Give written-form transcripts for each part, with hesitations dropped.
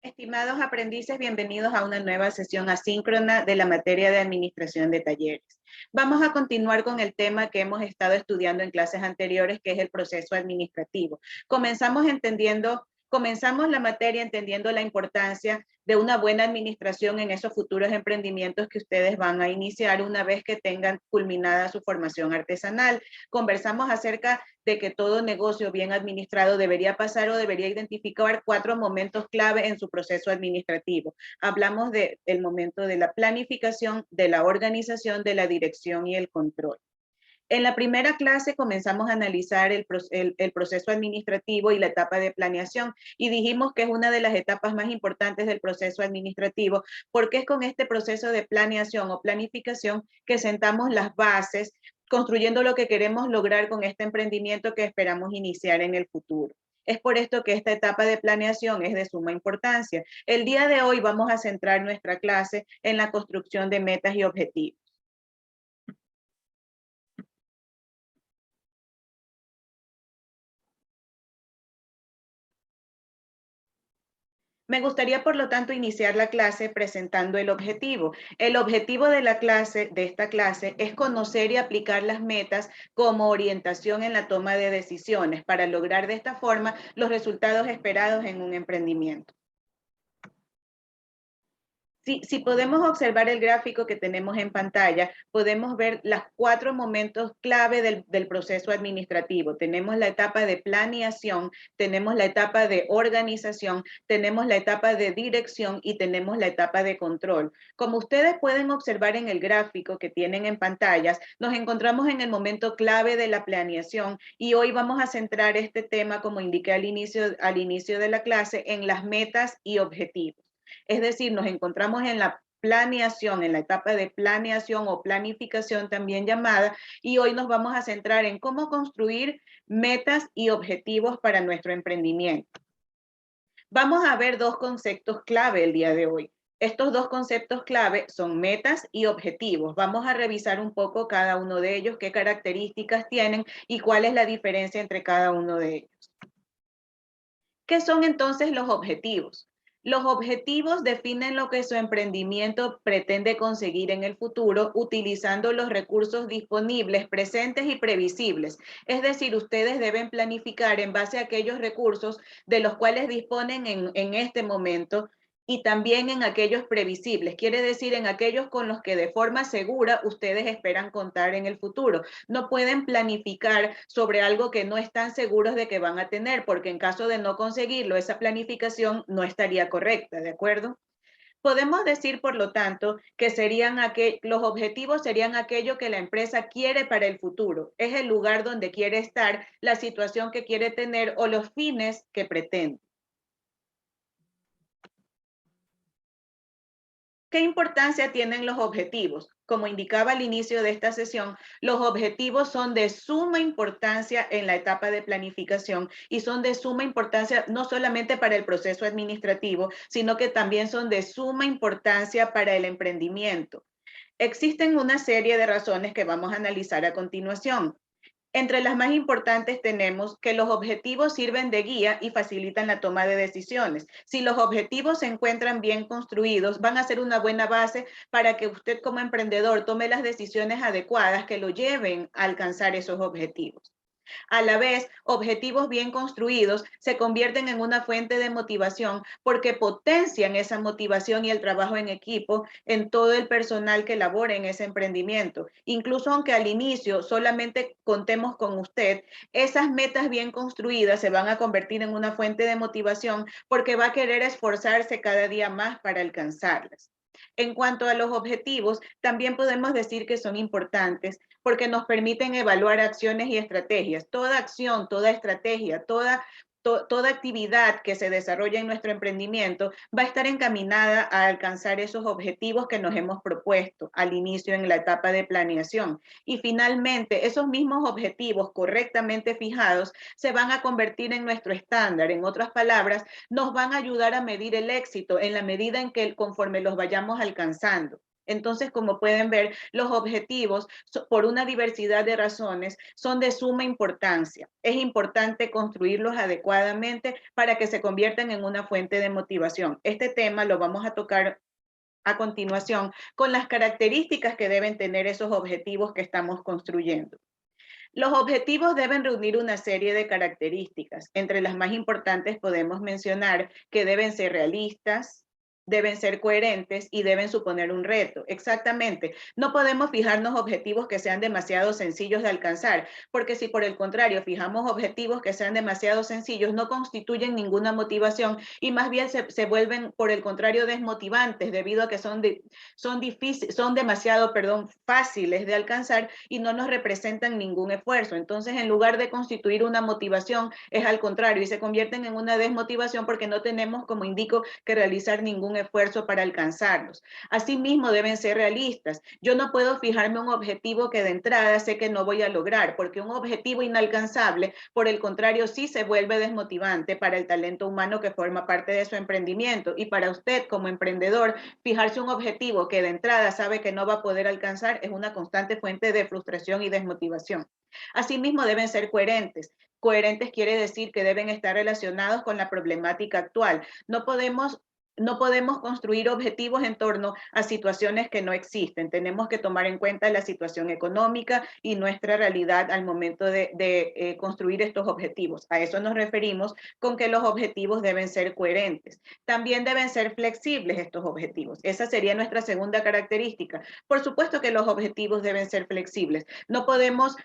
Estimados aprendices, bienvenidos a una nueva sesión asíncrona de la materia de administración de talleres. Vamos a continuar con el tema que hemos estado estudiando en clases anteriores, que es el proceso administrativo. Comenzamos la materia entendiendo la importancia de una buena administración en esos futuros emprendimientos que ustedes van a iniciar una vez que tengan culminada su formación artesanal. Conversamos acerca de que todo negocio bien administrado debería pasar o debería identificar 4 momentos clave en su proceso administrativo. Hablamos del momento de la planificación, de la organización, de la dirección y el control. En la primera clase comenzamos a analizar el proceso administrativo y la etapa de planeación y dijimos que es una de las etapas más importantes del proceso administrativo porque es con este proceso de planeación o planificación que sentamos las bases construyendo lo que queremos lograr con este emprendimiento que esperamos iniciar en el futuro. Es por esto que esta etapa de planeación es de suma importancia. El día de hoy vamos a centrar nuestra clase en la construcción de metas y objetivos. Me gustaría, por lo tanto, iniciar la clase presentando el objetivo. El objetivo de esta clase, es conocer y aplicar las metas como orientación en la toma de decisiones para lograr de esta forma los resultados esperados en un emprendimiento. Si podemos observar el gráfico que tenemos en pantalla, podemos ver los 4 momentos clave del proceso administrativo. Tenemos la etapa de planeación, tenemos la etapa de organización, tenemos la etapa de dirección y tenemos la etapa de control. Como ustedes pueden observar en el gráfico que tienen en pantallas, nos encontramos en el momento clave de la planeación y hoy vamos a centrar este tema, como indiqué al inicio de la clase, en las metas y objetivos. Es decir, nos encontramos en la planeación, en la etapa de planeación o planificación también llamada, y hoy nos vamos a centrar en cómo construir metas y objetivos para nuestro emprendimiento. Vamos a ver 2 conceptos clave el día de hoy. Estos 2 conceptos clave son metas y objetivos. Vamos a revisar un poco cada uno de ellos, qué características tienen y cuál es la diferencia entre cada uno de ellos. ¿Qué son entonces los objetivos? Los objetivos definen lo que su emprendimiento pretende conseguir en el futuro utilizando los recursos disponibles, presentes y previsibles. Es decir, ustedes deben planificar en base a aquellos recursos de los cuales disponen en este momento y también en aquellos previsibles, quiere decir en aquellos con los que de forma segura ustedes esperan contar en el futuro. No pueden planificar sobre algo que no están seguros de que van a tener, porque en caso de no conseguirlo, esa planificación no estaría correcta, ¿de acuerdo? Podemos decir, por lo tanto, que los objetivos serían aquello que la empresa quiere para el futuro. Es el lugar donde quiere estar, la situación que quiere tener o los fines que pretende. ¿Qué importancia tienen los objetivos? Como indicaba al inicio de esta sesión, los objetivos son de suma importancia en la etapa de planificación y son de suma importancia no solamente para el proceso administrativo, sino que también son de suma importancia para el emprendimiento. Existen una serie de razones que vamos a analizar a continuación. Entre las más importantes tenemos que los objetivos sirven de guía y facilitan la toma de decisiones. Si los objetivos se encuentran bien construidos, van a ser una buena base para que usted como emprendedor tome las decisiones adecuadas que lo lleven a alcanzar esos objetivos. A la vez, objetivos bien construidos se convierten en una fuente de motivación porque potencian esa motivación y el trabajo en equipo en todo el personal que labora en ese emprendimiento. Incluso aunque al inicio solamente contemos con usted, esas metas bien construidas se van a convertir en una fuente de motivación porque va a querer esforzarse cada día más para alcanzarlas. En cuanto a los objetivos, también podemos decir que son importantes porque nos permiten evaluar acciones y estrategias. Toda acción, toda estrategia, toda actividad que se desarrolla en nuestro emprendimiento va a estar encaminada a alcanzar esos objetivos que nos hemos propuesto al inicio en la etapa de planeación. Y finalmente, esos mismos objetivos correctamente fijados se van a convertir en nuestro estándar. En otras palabras, nos van a ayudar a medir el éxito en la medida en que conforme los vayamos alcanzando. Entonces, como pueden ver, los objetivos, por una diversidad de razones, son de suma importancia. Es importante construirlos adecuadamente para que se conviertan en una fuente de motivación. Este tema lo vamos a tocar a continuación con las características que deben tener esos objetivos que estamos construyendo. Los objetivos deben reunir una serie de características. Entre las más importantes podemos mencionar que deben ser realistas, deben ser coherentes y deben suponer un reto. Exactamente. No podemos fijarnos objetivos que sean demasiado sencillos de alcanzar, porque si por el contrario fijamos objetivos que sean demasiado sencillos, no constituyen ninguna motivación y más bien se vuelven, por el contrario, desmotivantes debido a que son demasiado, fáciles de alcanzar y no nos representan ningún esfuerzo. Entonces, en lugar de constituir una motivación, es al contrario y se convierten en una desmotivación porque no tenemos, como indico, que realizar ningún esfuerzo para alcanzarlos. Asimismo, deben ser realistas. Yo no puedo fijarme un objetivo que de entrada sé que no voy a lograr, porque un objetivo inalcanzable, por el contrario, sí se vuelve desmotivante para el talento humano que forma parte de su emprendimiento. Y para usted, como emprendedor, fijarse un objetivo que de entrada sabe que no va a poder alcanzar es una constante fuente de frustración y desmotivación. Asimismo, deben ser coherentes. Coherentes quiere decir que deben estar relacionados con la problemática actual. No podemos construir objetivos en torno a situaciones que no existen. Tenemos que tomar en cuenta la situación económica y nuestra realidad al momento de construir estos objetivos. A eso nos referimos con que los objetivos deben ser coherentes. También deben ser flexibles estos objetivos. Esa sería nuestra segunda característica. Por supuesto que los objetivos deben ser flexibles. No podemos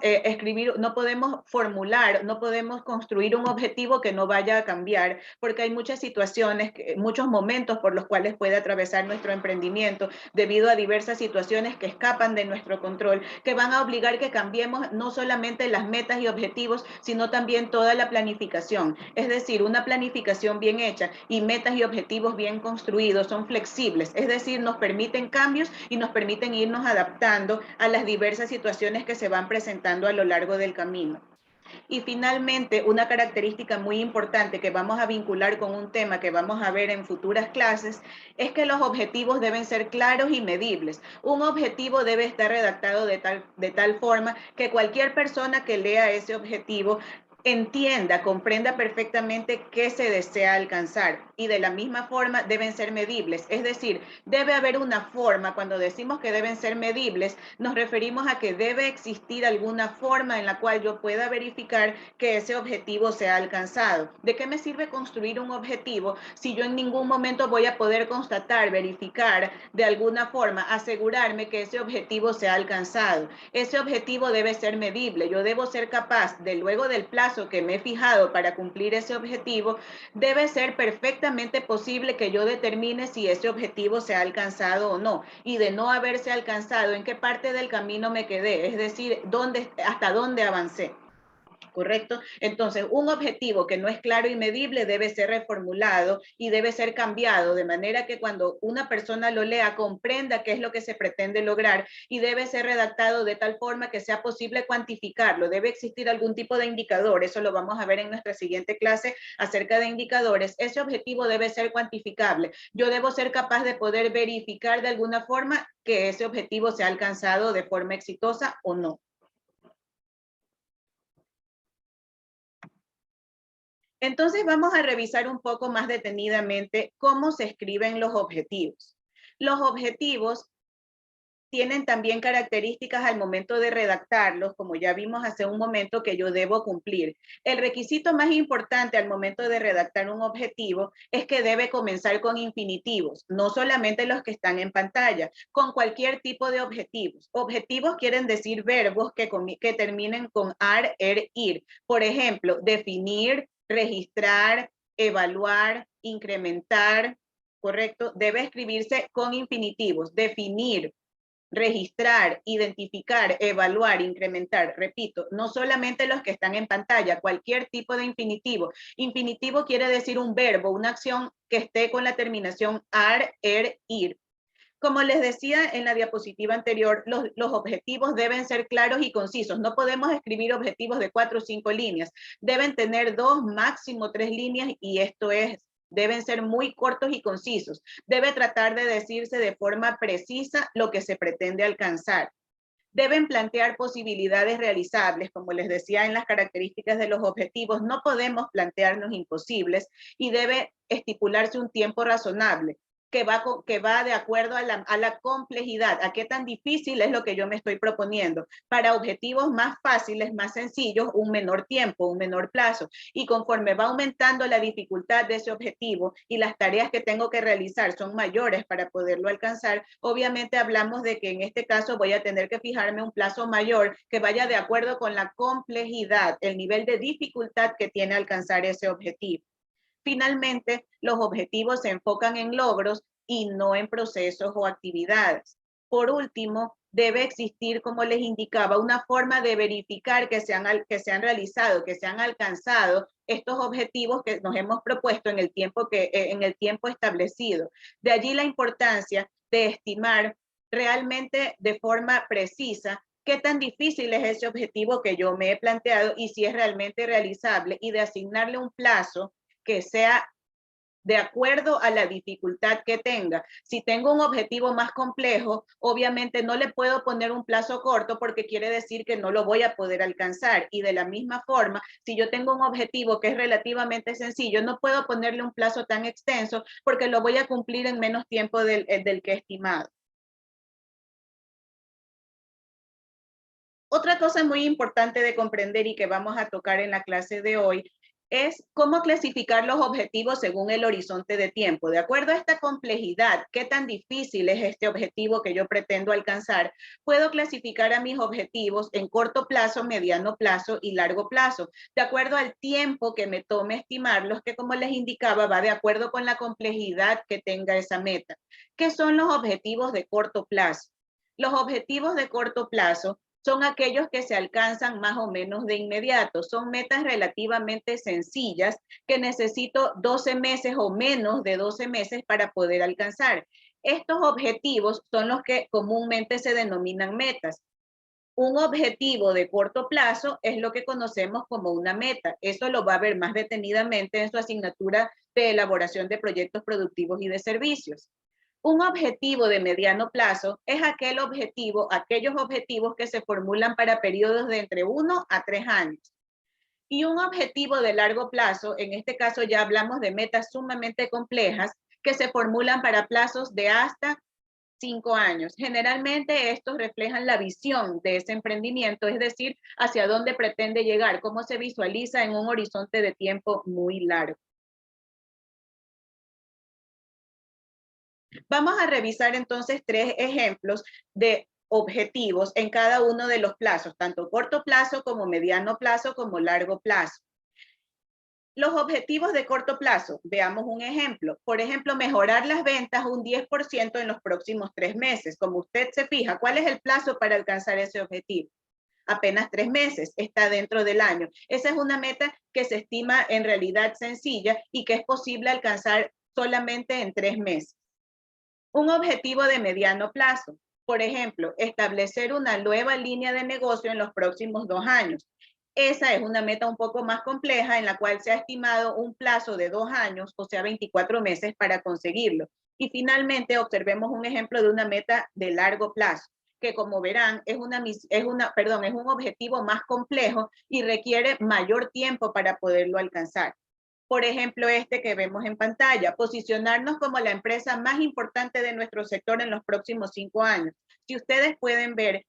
escribir, no podemos formular, no podemos construir un objetivo que no vaya a cambiar, porque hay muchas situaciones, muchos momentos por los cuales puede atravesar nuestro emprendimiento debido a diversas situaciones que escapan de nuestro control, que van a obligar que cambiemos no solamente las metas y objetivos, sino también toda la planificación. Es decir, una planificación bien hecha y metas y objetivos bien construidos son flexibles, es decir, nos permiten cambios y nos permiten irnos adaptando a las diversas situaciones que se van presentando a lo largo del camino. Y finalmente, una característica muy importante que vamos a vincular con un tema que vamos a ver en futuras clases es que los objetivos deben ser claros y medibles. Un objetivo debe estar redactado de tal forma que cualquier persona que lea ese objetivo entienda, comprenda perfectamente qué se desea alcanzar y de la misma forma deben ser medibles, es decir, debe haber una forma. Cuando decimos que deben ser medibles, nos referimos a que debe existir alguna forma en la cual yo pueda verificar que ese objetivo se ha alcanzado. ¿De qué me sirve construir un objetivo si yo en ningún momento voy a poder constatar, verificar de alguna forma, asegurarme que ese objetivo se ha alcanzado? Ese objetivo debe ser medible, yo debo ser capaz de, luego del plazo que me he fijado para cumplir ese objetivo, debe ser perfectamente posible que yo determine si ese objetivo se ha alcanzado o no, y de no haberse alcanzado, en qué parte del camino me quedé, es decir, hasta dónde avancé. ¿Correcto? Entonces, un objetivo que no es claro y medible debe ser reformulado y debe ser cambiado de manera que cuando una persona lo lea comprenda qué es lo que se pretende lograr y debe ser redactado de tal forma que sea posible cuantificarlo. Debe existir algún tipo de indicador, eso lo vamos a ver en nuestra siguiente clase acerca de indicadores. Ese objetivo debe ser cuantificable. Yo debo ser capaz de poder verificar de alguna forma que ese objetivo se ha alcanzado de forma exitosa o no. Entonces vamos a revisar un poco más detenidamente cómo se escriben los objetivos. Los objetivos tienen también características al momento de redactarlos, como ya vimos hace un momento, que yo debo cumplir. El requisito más importante al momento de redactar un objetivo es que debe comenzar con infinitivos, no solamente los que están en pantalla, con cualquier tipo de objetivos. Objetivos quieren decir verbos que terminen con ar, er, ir. Por ejemplo, definir, registrar, evaluar, incrementar, ¿correcto? Debe escribirse con infinitivos, definir, registrar, identificar, evaluar, incrementar. Repito, no solamente los que están en pantalla, cualquier tipo de infinitivo. Infinitivo quiere decir un verbo, una acción que esté con la terminación ar, er, ir. Como les decía en la diapositiva anterior, los objetivos deben ser claros y concisos. No podemos escribir objetivos de 4 o 5 líneas. Deben tener 2, máximo 3 líneas y esto es deben ser muy cortos y concisos. Debe tratar de decirse de forma precisa lo que se pretende alcanzar. Deben plantear posibilidades realizables, como les decía en las características de los objetivos, no podemos plantearnos imposibles y debe estipularse un tiempo razonable que va de acuerdo a la complejidad, a qué tan difícil es lo que yo me estoy proponiendo. Para objetivos más fáciles, más sencillos, un menor tiempo, un menor plazo. Y conforme va aumentando la dificultad de ese objetivo y las tareas que tengo que realizar son mayores para poderlo alcanzar, obviamente hablamos de que en este caso voy a tener que fijarme un plazo mayor que vaya de acuerdo con la complejidad, el nivel de dificultad que tiene alcanzar ese objetivo. Finalmente, los objetivos se enfocan en logros y no en procesos o actividades. Por último, debe existir, como les indicaba, una forma de verificar que se han realizado, que se han alcanzado estos objetivos que nos hemos propuesto en el tiempo establecido. De allí la importancia de estimar realmente de forma precisa qué tan difícil es ese objetivo que yo me he planteado y si es realmente realizable, y de asignarle un plazo que sea de acuerdo a la dificultad que tenga. Si tengo un objetivo más complejo, obviamente no le puedo poner un plazo corto porque quiere decir que no lo voy a poder alcanzar. Y de la misma forma, si yo tengo un objetivo que es relativamente sencillo, no puedo ponerle un plazo tan extenso porque lo voy a cumplir en menos tiempo del que he estimado. Otra cosa muy importante de comprender y que vamos a tocar en la clase de hoy es cómo clasificar los objetivos según el horizonte de tiempo. De acuerdo a esta complejidad, qué tan difícil es este objetivo que yo pretendo alcanzar, puedo clasificar a mis objetivos en corto plazo, mediano plazo y largo plazo, de acuerdo al tiempo que me tome estimarlos, que como les indicaba, va de acuerdo con la complejidad que tenga esa meta. ¿Qué son los objetivos de corto plazo? Los objetivos de corto plazo son aquellos que se alcanzan más o menos de inmediato. Son metas relativamente sencillas que necesito 12 meses o menos de 12 meses para poder alcanzar. Estos objetivos son los que comúnmente se denominan metas. Un objetivo de corto plazo es lo que conocemos como una meta. Eso lo va a ver más detenidamente en su asignatura de elaboración de proyectos productivos y de servicios. Un objetivo de mediano plazo es aquellos objetivos que se formulan para periodos de entre 1 a 3 años. Y un objetivo de largo plazo, en este caso ya hablamos de metas sumamente complejas, que se formulan para plazos de hasta 5 años. Generalmente estos reflejan la visión de ese emprendimiento, es decir, hacia dónde pretende llegar, cómo se visualiza en un horizonte de tiempo muy largo. Vamos a revisar entonces 3 ejemplos de objetivos en cada uno de los plazos, tanto corto plazo como mediano plazo como largo plazo. Los objetivos de corto plazo, veamos un ejemplo. Por ejemplo, mejorar las ventas un 10% en los próximos 3 meses. Como usted se fija, ¿cuál es el plazo para alcanzar ese objetivo? Apenas 3 meses, está dentro del año. Esa es una meta que se estima en realidad sencilla y que es posible alcanzar solamente en 3 meses. Un objetivo de mediano plazo, por ejemplo, establecer una nueva línea de negocio en los próximos 2 años. Esa es una meta un poco más compleja en la cual se ha estimado un plazo de 2 años, o sea, 24 meses para conseguirlo. Y finalmente observemos un ejemplo de una meta de largo plazo, que como verán es un objetivo más complejo y requiere mayor tiempo para poderlo alcanzar. Por ejemplo, este que vemos en pantalla, posicionarnos como la empresa más importante de nuestro sector en los próximos 5 años. Si ustedes pueden ver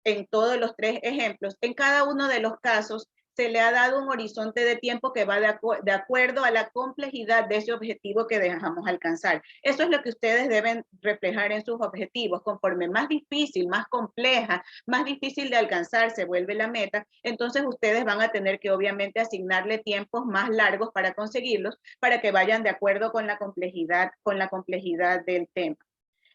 en todos los 3 ejemplos, en cada uno de los casos se le ha dado un horizonte de tiempo que va de acuerdo a la complejidad de ese objetivo que dejamos alcanzar. Eso es lo que ustedes deben reflejar en sus objetivos. Conforme más difícil, más compleja, más difícil de alcanzar se vuelve la meta, entonces ustedes van a tener que obviamente asignarle tiempos más largos para conseguirlos, para que vayan de acuerdo con la complejidad del tema.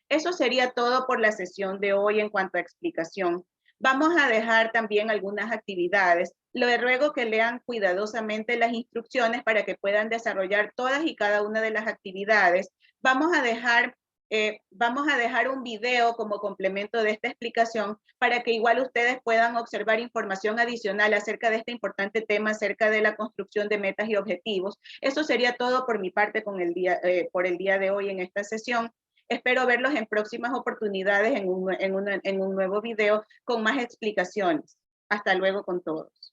Eso sería todo por la sesión de hoy en cuanto a explicación. Vamos a dejar también algunas actividades. Les ruego que lean cuidadosamente las instrucciones para que puedan desarrollar todas y cada una de las actividades. Vamos a dejar Vamos a dejar un video como complemento de esta explicación para que igual ustedes puedan observar información adicional acerca de este importante tema, acerca de la construcción de metas y objetivos. Eso sería todo por mi parte por el día de hoy en esta sesión. Espero verlos en próximas oportunidades en un nuevo video con más explicaciones. Hasta luego con todos.